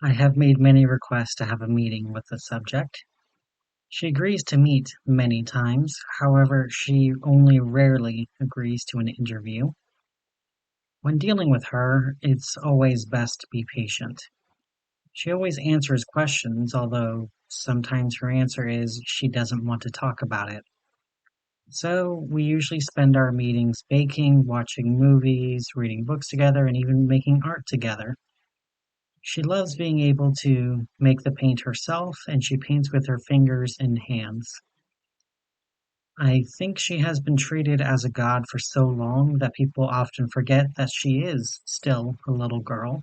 I have made many requests to have a meeting with the subject. She agrees to meet many times, however, she only rarely agrees to an interview. When dealing with her, it's always best to be patient. She always answers questions, although sometimes her answer is she doesn't want to talk about it. So we usually spend our meetings baking, watching movies, reading books together, and even making art together. She loves being able to make the paint herself, and she paints with her fingers and hands. I think she has been treated as a god for so long that people often forget that she is still a little girl.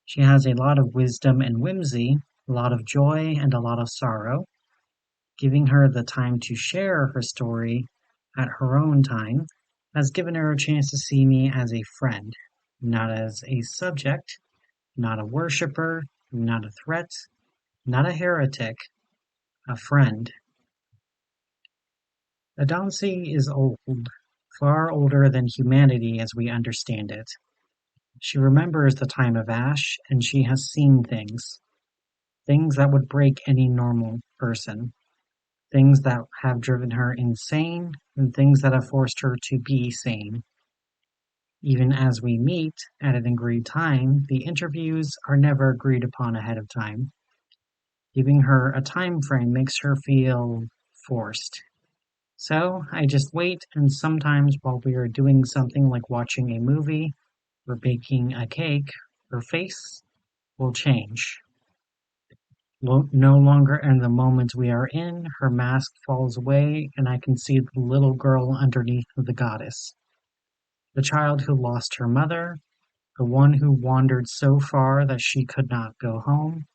She has a lot of wisdom and whimsy, a lot of joy and a lot of sorrow. Giving her the time to share her story at her own time has given her a chance to see me as a friend, not as a subject, not a worshipper, not a threat, not a heretic, a friend. Adansi is old, far older than humanity as we understand it. She remembers the time of Ash, and she has seen things. Things that would break any normal person. Things that have driven her insane, and things that have forced her to be sane. Even as we meet at an agreed time, the interviews are never agreed upon ahead of time. Giving her a time frame makes her feel forced. So I just wait, and sometimes while we are doing something like watching a movie or baking a cake, her face will change. No longer in the moment we are in, her mask falls away, and I can see the little girl underneath the goddess. The child who lost her mother, the one who wandered so far that she could not go home,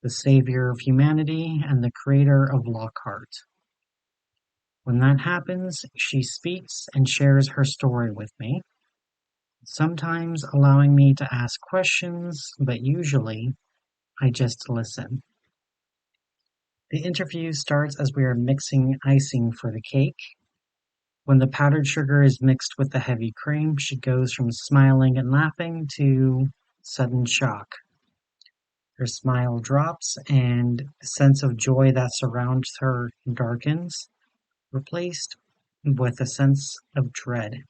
the savior of humanity, and the creator of Lockhart. When that happens, she speaks and shares her story with me, sometimes allowing me to ask questions, but usually I just listen. The interview starts as we are mixing icing for the cake. When the powdered sugar is mixed with the heavy cream, she goes from smiling and laughing to sudden shock. Her smile drops, and the sense of joy that surrounds her darkens, replaced with a sense of dread.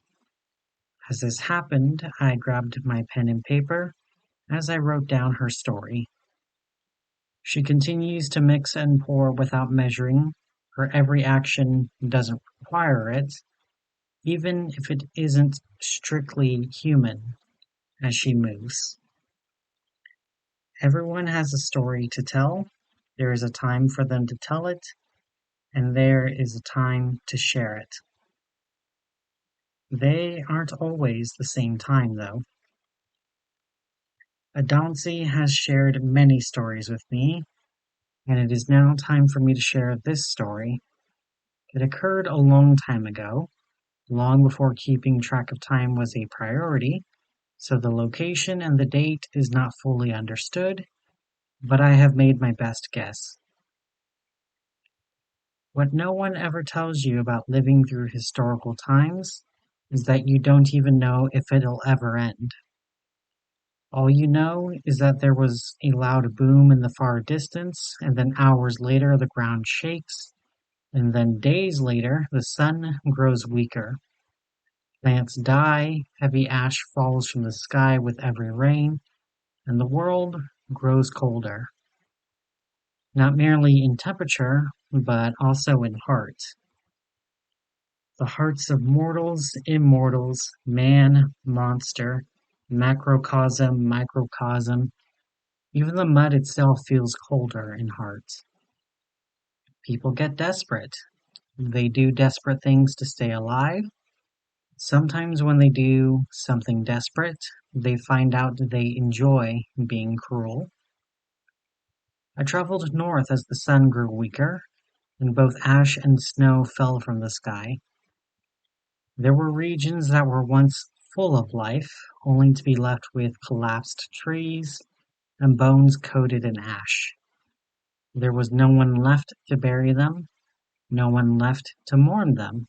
As this happened, I grabbed my pen and paper as I wrote down her story. She continues to mix and pour without measuring. Her every action doesn't require it, even if it isn't strictly human, as she moves. Everyone has a story to tell. There is a time for them to tell it, and there is a time to share it. They aren't always the same time, though. Adansi has shared many stories with me, and it is now time for me to share this story. It occurred a long time ago, long before keeping track of time was a priority, so the location and the date is not fully understood, but I have made my best guess. What no one ever tells you about living through historical times is that you don't even know if it'll ever end. All you know is that there was a loud boom in the far distance, and then hours later the ground shakes, and then days later the sun grows weaker. Plants die, heavy ash falls from the sky with every rain, and the world grows colder. Not merely in temperature, but also in heart. The hearts of mortals, immortals, man, monster, macrocosm, microcosm, even the mud itself feels colder in heart. People get desperate. They do desperate things to stay alive. Sometimes when they do something desperate, they find out they enjoy being cruel. I traveled north as the sun grew weaker, and both ash and snow fell from the sky. There were regions that were once full of life, only to be left with collapsed trees and bones coated in ash. There was no one left to bury them, no one left to mourn them.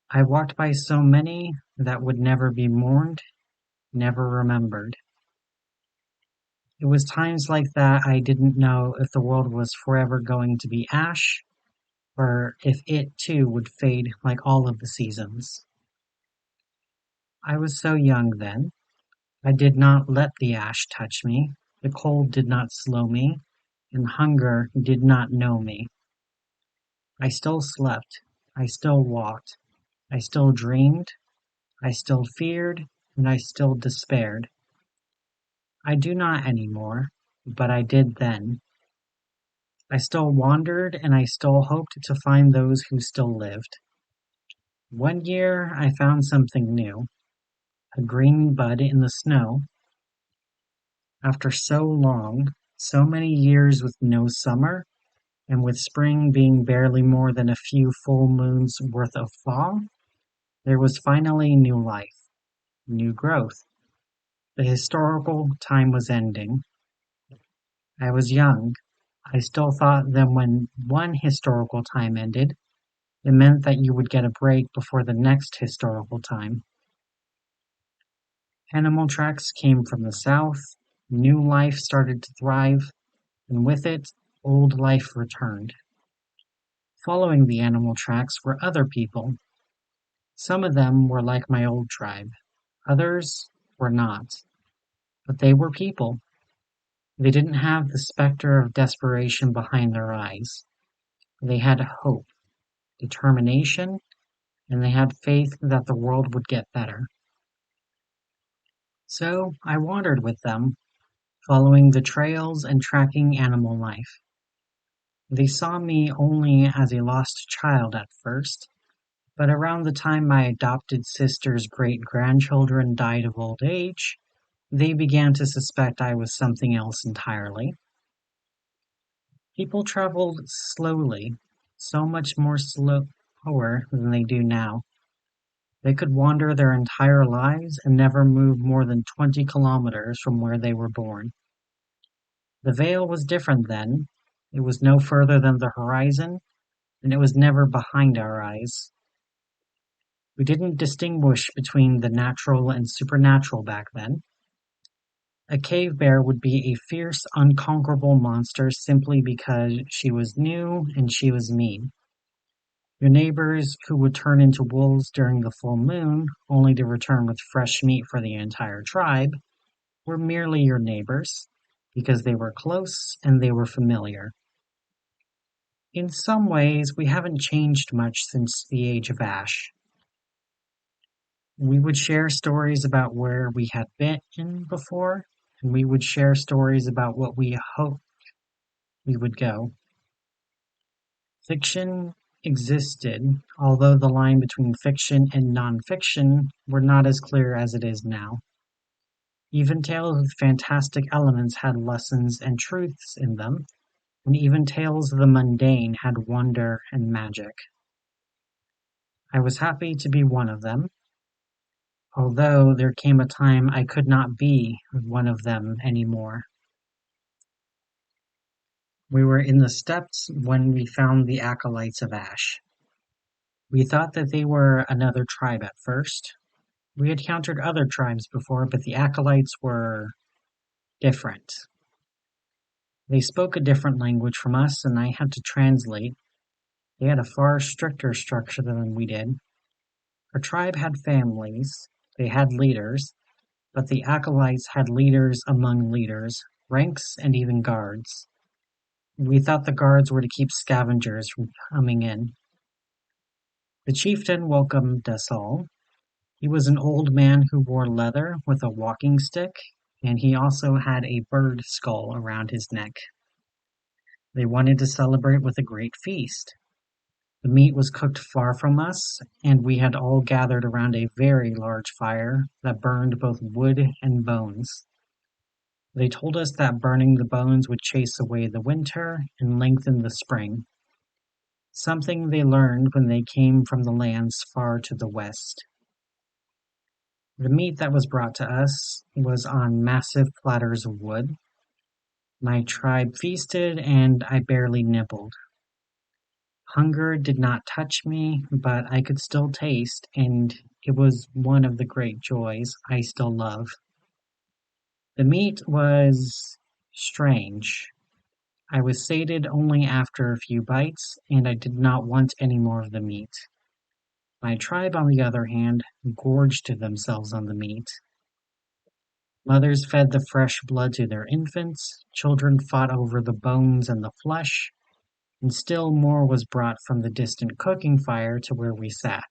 I walked by so many that would never be mourned, never remembered. It was times like that I didn't know if the world was forever going to be ash, or if it too would fade like all of the seasons. I was so young then. I did not let the ash touch me, the cold did not slow me, and hunger did not know me. I still slept, I still walked, I still dreamed, I still feared, and I still despaired. I do not any more, but I did then. I still wandered and I still hoped to find those who still lived. One year I found something new, a green bud in the snow. After so long, so many years with no summer, and with spring being barely more than a few full moons worth of fall, there was finally new life, new growth. The historical time was ending. I was young. I still thought that when one historical time ended, it meant that you would get a break before the next historical time. Animal tracks came from the south, new life started to thrive, and with it, old life returned. Following the animal tracks were other people. Some of them were like my old tribe, others were not. But they were people. They didn't have the specter of desperation behind their eyes. They had hope, determination, and they had faith that the world would get better. So I wandered with them, following the trails and tracking animal life. They saw me only as a lost child at first, but around the time my adopted sister's great-grandchildren died of old age, they began to suspect I was something else entirely. People traveled slowly, so much more slower than they do now. They could wander their entire lives and never move more than 20 kilometers from where they were born. The veil was different then. It was no further than the horizon, and it was never behind our eyes. We didn't distinguish between the natural and supernatural back then. A cave bear would be a fierce, unconquerable monster simply because she was new and she was mean. Your neighbors, who would turn into wolves during the full moon, only to return with fresh meat for the entire tribe, were merely your neighbors, because they were close and they were familiar. In some ways, we haven't changed much since the age of Ash. We would share stories about where we had been before, and we would share stories about what we hoped we would go. Fiction existed, although the line between fiction and non-fiction were not as clear as it is now. Even tales with fantastic elements had lessons and truths in them, and even tales of the mundane had wonder and magic. I was happy to be one of them, although there came a time I could not be one of them anymore. We were in the steppes when we found the Acolytes of Ash. We thought that they were another tribe at first. We had encountered other tribes before, but the Acolytes were different. They spoke a different language from us, and I had to translate. They had a far stricter structure than we did. Our tribe had families, they had leaders, but the Acolytes had leaders among leaders, ranks, and even guards. We thought the guards were to keep scavengers from coming in. The chieftain welcomed us all. He was an old man who wore leather with a walking stick, and he also had a bird skull around his neck. They wanted to celebrate with a great feast. The meat was cooked far from us, and we had all gathered around a very large fire that burned both wood and bones. They told us that burning the bones would chase away the winter and lengthen the spring, something they learned when they came from the lands far to the west. The meat that was brought to us was on massive platters of wood. My tribe feasted, and I barely nibbled. Hunger did not touch me, but I could still taste, and it was one of the great joys I still love. The meat was Strange. I was sated only after a few bites, and I did not want any more of the meat. My tribe, on the other hand, gorged themselves on the meat. Mothers fed the fresh blood to their infants, children fought over the bones and the flesh, and still more was brought from the distant cooking fire to where we sat.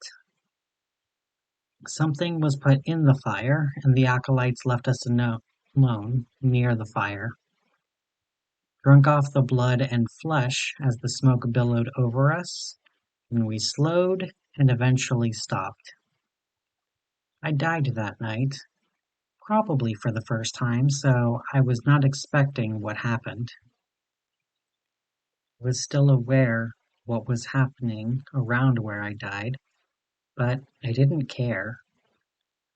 Something was put in the fire, and the acolytes left us alone near the fire. Drunk off the blood and flesh as the smoke billowed over us, and we slowed and eventually stopped. I died that night, probably for the first time, so I was not expecting what happened. I was still aware what was happening around where I died, but I didn't care.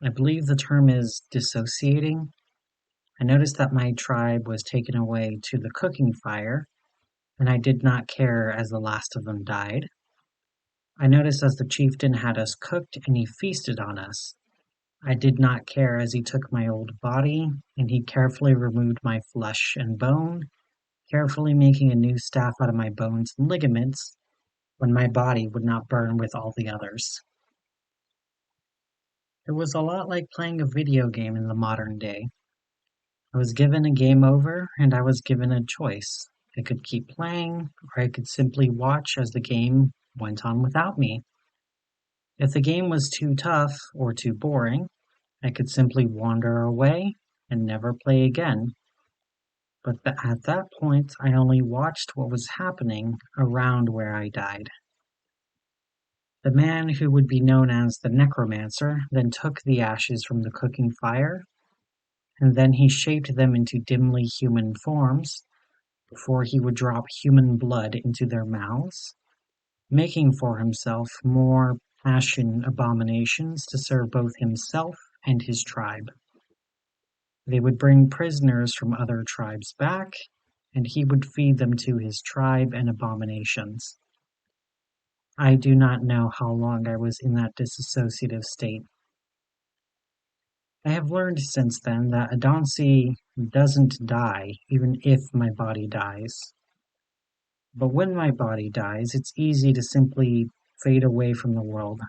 I believe the term is dissociating. I noticed that my tribe was taken away to the cooking fire, and I did not care as the last of them died. I noticed as the chieftain had us cooked and he feasted on us. I did not care as he took my old body, and he carefully removed my flesh and bone, carefully making a new staff out of my bones and ligaments, when my body would not burn with all the others. It was a lot like playing a video game in the modern day. I was given a game over, and I was given a choice. I could keep playing, or I could simply watch as the game went on without me. If the game was too tough or too boring, I could simply wander away and never play again. But at that point, I only watched what was happening around where I died. The man who would be known as the Necromancer then took the ashes from the cooking fire, and then he shaped them into dimly human forms before he would drop human blood into their mouths, making for himself more ashen abominations to serve both himself and his tribe. They would bring prisoners from other tribes back, and he would feed them to his tribe and abominations. I do not know how long I was in that dissociative state. I have learned since then that Adansi doesn't die even if my body dies. But when my body dies, it's easy to simply fade away from the world.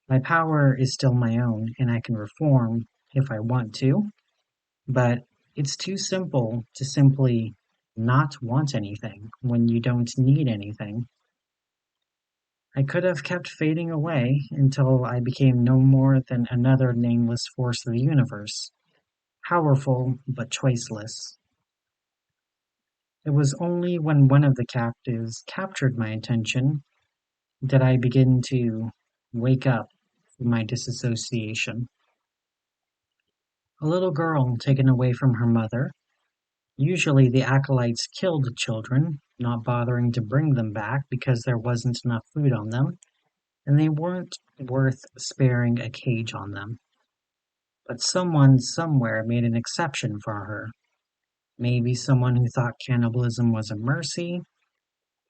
My power is still my own, and I can reform if I want to, but it's too simple to simply not want anything when you don't need anything. I could have kept fading away until I became no more than another nameless force of the universe, powerful but choiceless. It was only when one of the captives captured my attention did I begin to wake up from my disassociation. A little girl taken away from her mother. Usually the acolytes killed children, not bothering to bring them back because there wasn't enough food on them, and they weren't worth sparing a cage on them. But someone somewhere made an exception for her. Maybe someone who thought cannibalism was a mercy,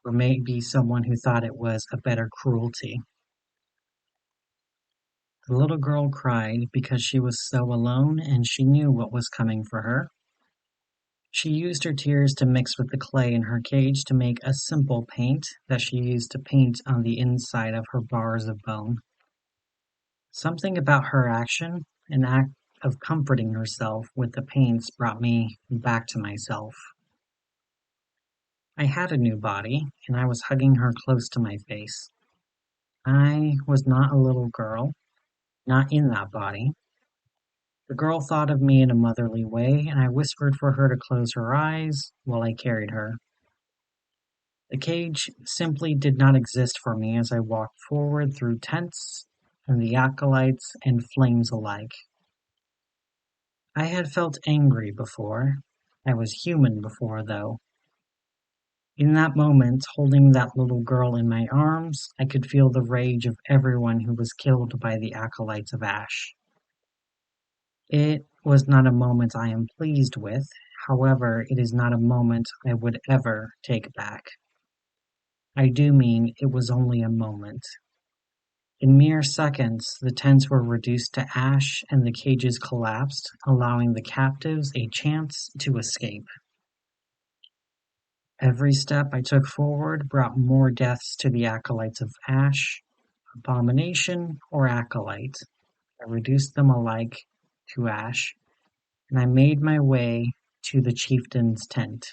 or maybe someone who thought it was a better cruelty. The little girl cried because she was so alone and she knew what was coming for her. She used her tears to mix with the clay in her cage to make a simple paint that she used to paint on the inside of her bars of bone. Something about her action, an act of comforting herself with the paints, brought me back to myself. I had a new body, and I was hugging her close to my face. I was not a little girl, not in that body. The girl thought of me in a motherly way, and I whispered for her to close her eyes while I carried her. The cage simply did not exist for me as I walked forward through tents and the acolytes and flames alike. I had felt angry before. I was human before, though. In that moment, holding that little girl in my arms, I could feel the rage of everyone who was killed by the Acolytes of Ash. It was not a moment I am pleased with, however, it is not a moment I would ever take back. I do mean it was only a moment. In mere seconds, the tents were reduced to ash and the cages collapsed, allowing the captives a chance to escape. Every step I took forward brought more deaths to the Acolytes of Ash, Abomination, or Acolyte. I reduced them alike to ash, and I made my way to the chieftain's tent.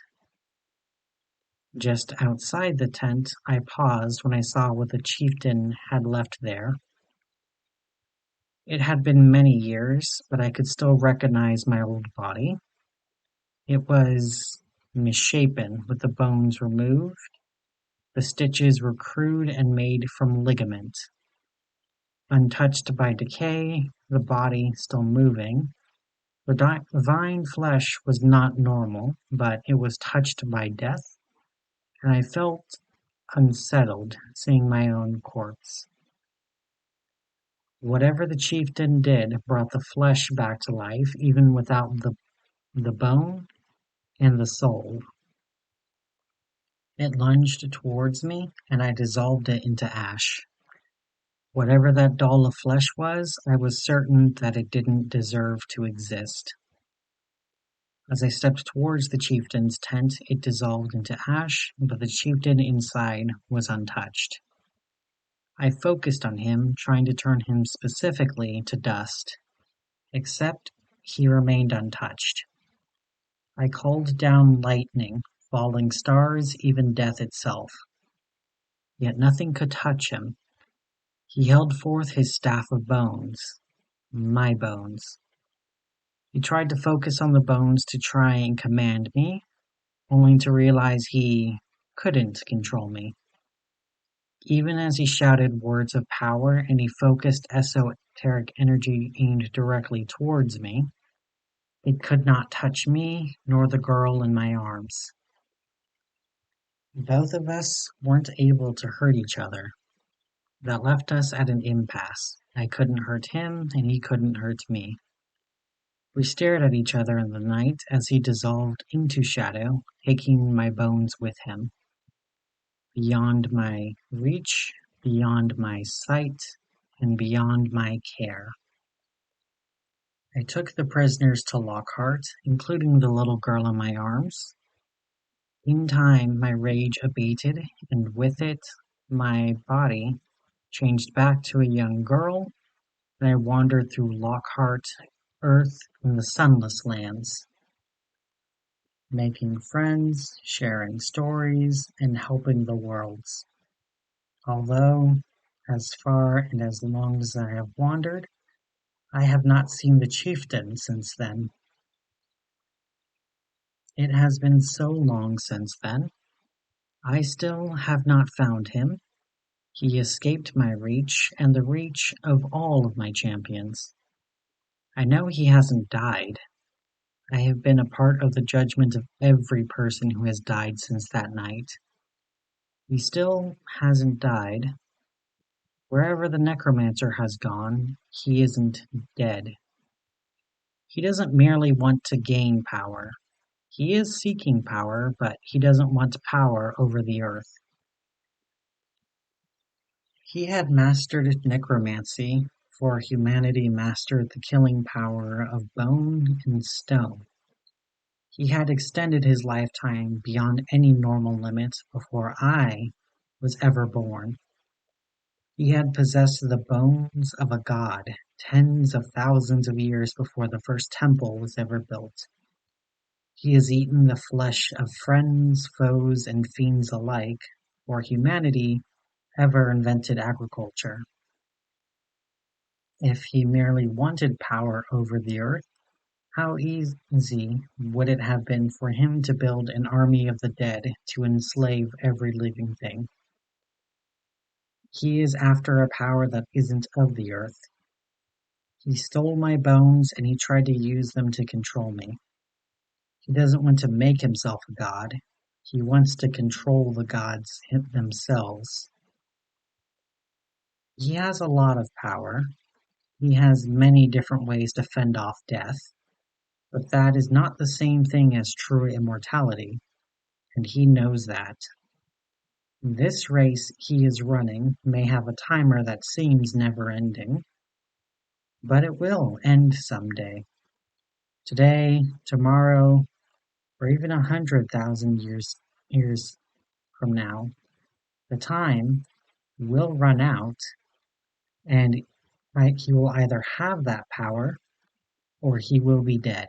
Just outside the tent, I paused when I saw what the chieftain had left there. It had been many years, but I could still recognize my old body. It was misshapen, with the bones removed. The stitches were crude and made from ligament. Untouched by decay, the body still moving. The divine flesh was not normal, but it was touched by death, and I felt unsettled seeing my own corpse. Whatever the chieftain did brought the flesh back to life, even without the bone and the soul. It lunged towards me, and I dissolved it into ash. Whatever that doll of flesh was, I was certain that it didn't deserve to exist. As I stepped towards the chieftain's tent, it dissolved into ash, but the chieftain inside was untouched. I focused on him, trying to turn him specifically to dust, except he remained untouched. I called down lightning, falling stars, even death itself. Yet nothing could touch him. He held forth his staff of bones, my bones. He tried to focus on the bones to try and command me, only to realize he couldn't control me. Even as he shouted words of power and he focused esoteric energy aimed directly towards me, it could not touch me nor the girl in my arms. Both of us weren't able to hurt each other. That left us at an impasse. I couldn't hurt him and he couldn't hurt me. We stared at each other in the night as he dissolved into shadow, taking my bones with him. Beyond my reach, beyond my sight, and beyond my care. I took the prisoners to Lockhart, including the little girl in my arms. In time, my rage abated, and with it, my body changed back to a young girl, and I wandered through Lockhart, Earth, and the Sunless Lands, making friends, sharing stories, and helping the worlds. Although, as far and as long as I have wandered, I have not seen the chieftain since then. It has been so long since then. I still have not found him. He escaped my reach and the reach of all of my champions. I know he hasn't died. I have been a part of the judgment of every person who has died since that night. He still hasn't died. Wherever the Necromancer has gone, he isn't dead. He doesn't merely want to gain power. He is seeking power, but he doesn't want power over the earth. He had mastered necromancy, for humanity mastered the killing power of bone and stone. He had extended his lifetime beyond any normal limit before I was ever born. He had possessed the bones of a god tens of thousands of years before the first temple was ever built. He has eaten the flesh of friends, foes, and fiends alike, for humanity ever invented agriculture. If he merely wanted power over the earth, how easy would it have been for him to build an army of the dead to enslave every living thing? He is after a power that isn't of the earth. He stole my bones and he tried to use them to control me. He doesn't want to make himself a god. He wants to control the gods themselves. He has a lot of power. He has many different ways to fend off death, but that is not the same thing as true immortality, and he knows that. This race he is running may have a timer that seems never-ending, but it will end someday. Today, tomorrow, or even 100,000 years years from now, the time will run out and he will either have that power or he will be dead.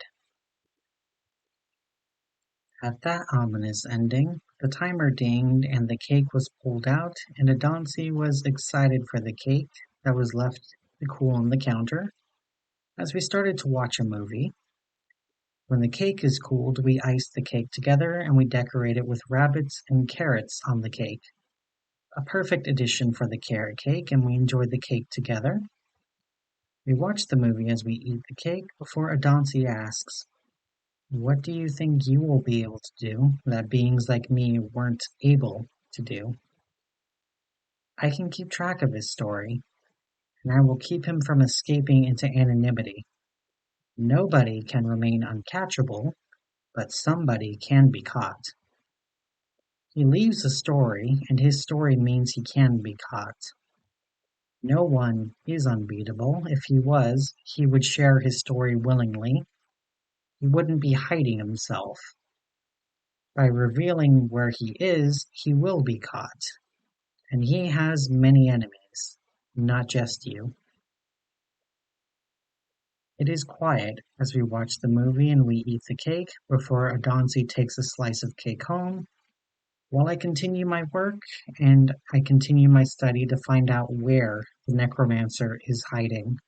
At that ominous ending, the timer dinged and the cake was pulled out, and Adansi was excited for the cake that was left to cool on the counter. As we started to watch a movie, when the cake is cooled, we ice the cake together and we decorate it with rabbits and carrots on the cake. A perfect addition for the carrot cake, and we enjoy the cake together. We watch the movie as we eat the cake before Adansi asks, "What do you think you will be able to do that beings like me weren't able to do?" I can keep track of his story, and I will keep him from escaping into anonymity. Nobody can remain uncatchable, but somebody can be caught. He leaves a story, and his story means he can be caught. No one is unbeatable. If he was, he would share his story willingly. He wouldn't be hiding himself. By revealing where he is, he will be caught. And he has many enemies, not just you. It is quiet as we watch the movie and we eat the cake before Adansi takes a slice of cake home, while I continue my work and I continue my study to find out where the Necromancer is hiding.